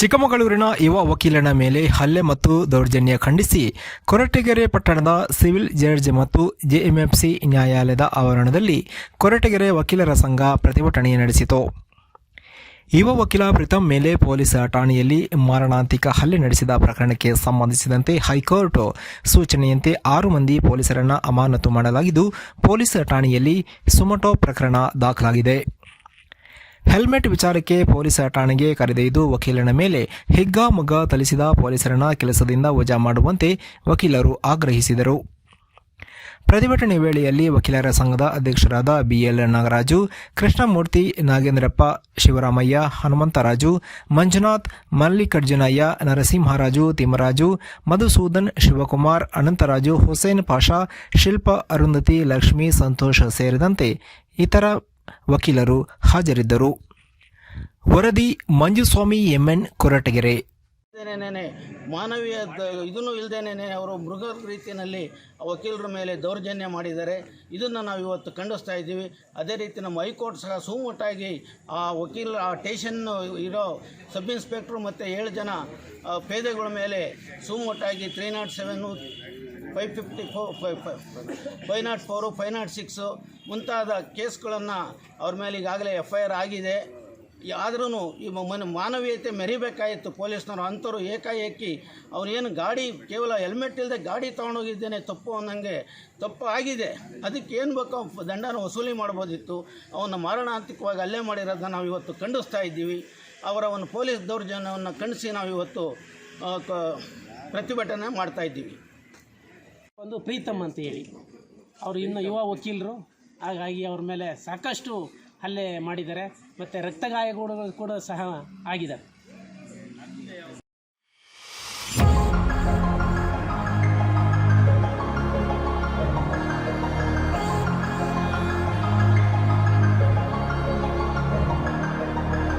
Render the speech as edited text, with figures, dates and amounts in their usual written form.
ಚಿಕ್ಕಮಗಳೂರಿನ ಯುವ ವಕೀಲನ ಮೇಲೆ ಹಲ್ಲೆ ಮತ್ತು ದೌರ್ಜನ್ಯ ಖಂಡಿಸಿ ಕೊರಟಗೆರೆ ಪಟ್ಟಣದ ಸಿವಿಲ್ ಜಡ್ಜ್ ಮತ್ತು ಜೆಎಂಎಫ್ಸಿ ನ್ಯಾಯಾಲಯದ ಆವರಣದಲ್ಲಿ ಕೊರಟಗೆರೆ ವಕೀಲರ ಸಂಘ ಪ್ರತಿಭಟನೆ ನಡೆಸಿತು. ಯುವ ವಕೀಲ ಪ್ರೀತಂ ಮೇಲೆ ಪೊಲೀಸ್ ಠಾಣೆಯಲ್ಲಿ ಮಾರಣಾಂತಿಕ ಹಲ್ಲೆ ನಡೆಸಿದ ಪ್ರಕರಣಕ್ಕೆ ಸಂಬಂಧಿಸಿದಂತೆ ಹೈಕೋರ್ಟ್ ಸೂಚನೆಯಂತೆ 6 ಮಂದಿ ಪೊಲೀಸರನ್ನು ಅಮಾನತು ಮಾಡಲಾಗಿದ್ದು, ಪೊಲೀಸ್ ಠಾಣೆಯಲ್ಲಿ ಸುಮಟೋ ಪ್ರಕರಣ ದಾಖಲಾಗಿದೆ. ಹೆಲ್ಮೆಟ್ ವಿಚಾರಕ್ಕೆ ಪೊಲೀಸ್ ಠಾಣೆಗೆ ಕರೆದೊಯ್ದು ವಕೀಲನ ಮೇಲೆ ಹಿಗ್ಗಾಮುಗ್ಗಾ ಥಳಿಸಿದ ಪೊಲೀಸರನ್ನ ಕೆಲಸದಿಂದ ವಜಾ ಮಾಡುವಂತೆ ವಕೀಲರು ಆಗ್ರಹಿಸಿದರು. ಪ್ರತಿಭಟನೆ ವೇಳೆಯಲ್ಲಿ ವಕೀಲರ ಸಂಘದ ಅಧ್ಯಕ್ಷರಾದ ಬಿಎಲ್ ನಾಗರಾಜು, ಕೃಷ್ಣಮೂರ್ತಿ, ನಾಗೇಂದ್ರಪ್ಪ, ಶಿವರಾಮಯ್ಯ, ಹನುಮಂತರಾಜು, ಮಂಜುನಾಥ್, ಮಲ್ಲಿಕಾರ್ಜುನಯ್ಯ, ನರಸಿಂಹರಾಜು, ತಿಮ್ಮರಾಜು, ಮಧುಸೂದನ್, ಶಿವಕುಮಾರ್, ಅನಂತರಾಜು, ಹುಸೇನ್ ಪಾಷಾ, ಶಿಲ್ಪಾ, ಅರುಂಧತಿ, ಲಕ್ಷ್ಮಿ, ಸಂತೋಷ್ ಸೇರಿದಂತೆ ಇತರ ವಕೀಲರು ಹಾಜರಿದ್ದರು. ವರದಿ ಮಂಜುಸ್ವಾಮಿ, ಎಂಎನ್, ಕೊರಟಗೆರೆ. ಮಾನವೀಯ ಇದನ್ನು ಇಲ್ಲದೇನೆ ಅವರು ಮೃಗ ರೀತಿಯಲ್ಲಿ ವಕೀಲರ ಮೇಲೆ ದೌರ್ಜನ್ಯ ಮಾಡಿದ್ದಾರೆ. ಇದನ್ನು ನಾವು ಇವತ್ತು ಖಂಡಿಸ್ತಾ ಇದ್ದೀವಿ. ಅದೇ ರೀತಿ ನಮ್ಮ ಹೈಕೋರ್ಟ್ ಸಹ ಸುಮೋಟಾಗಿ ಆ ವಕೀಲ ಆ ಸ್ಟೇಷನ್ ಇರೋ ಸಬ್ ಇನ್ಸ್ಪೆಕ್ಟ್ರು ಮತ್ತು 7 ಜನ ಪೇದೆಗಳ ಮೇಲೆ ಸುಮೋಟಾಗಿ 307, 554, 504, 506 ಮುಂತಾದ ಕೇಸ್ಗಳನ್ನು ಅವ್ರ ಮೇಲೆ ಈಗಾಗಲೇ FIR ಆಗಿದೆ. ಆದ್ರೂ ಈ ಮಾನವೀಯತೆ ಮೆರಿಬೇಕಾಯಿತು ಪೊಲೀಸ್ನವರು. ಅಂಥವ್ರು ಏಕಾಏಕಿ ಅವನೇನು ಗಾಡಿ ಕೇವಲ ಹೆಲ್ಮೆಟ್ ಇಲ್ಲದೆ ಗಾಡಿ ತೊಗೊಂಡೋಗಿದ್ದೇನೆ ತಪ್ಪು ಅನ್ನಂಗೆ ತಪ್ಪು ಆಗಿದೆ. ಅದಕ್ಕೆ ಏನು ಬೇಕೋ ದಂಡನ ವಸೂಲಿ ಮಾಡ್ಬೋದಿತ್ತು. ಅವನ್ನ ಮಾರಣಾಂತಿಕವಾಗಿ ಹಲ್ಲೆ ಮಾಡಿರೋದನ್ನ ನಾವು ಇವತ್ತು ಖಂಡಿಸ್ತಾ ಇದ್ದೀವಿ. ಅವರ ಒಂದು ಪೊಲೀಸ್ ದೌರ್ಜನ್ಯವನ್ನು ಖಂಡಿಸಿ ನಾವು ಇವತ್ತು ಪ್ರತಿಭಟನೆ ಮಾಡ್ತಾ ಇದ್ದೀವಿ. ಒಂದು ಪ್ರೀತಂ ಅಂತ ಹೇಳಿ ಅವರು ಇನ್ನು ಯುವ ವಕೀಲರು, ಹಾಗಾಗಿ ಅವ್ರ ಮೇಲೆ ಸಾಕಷ್ಟು ಹಲ್ಲೆ ಮಾಡಿದ್ದಾರೆ ಮತ್ತು ರಕ್ತಗಾಯಗಳು ಕೂಡ ಸಹ ಆಗಿದೆ.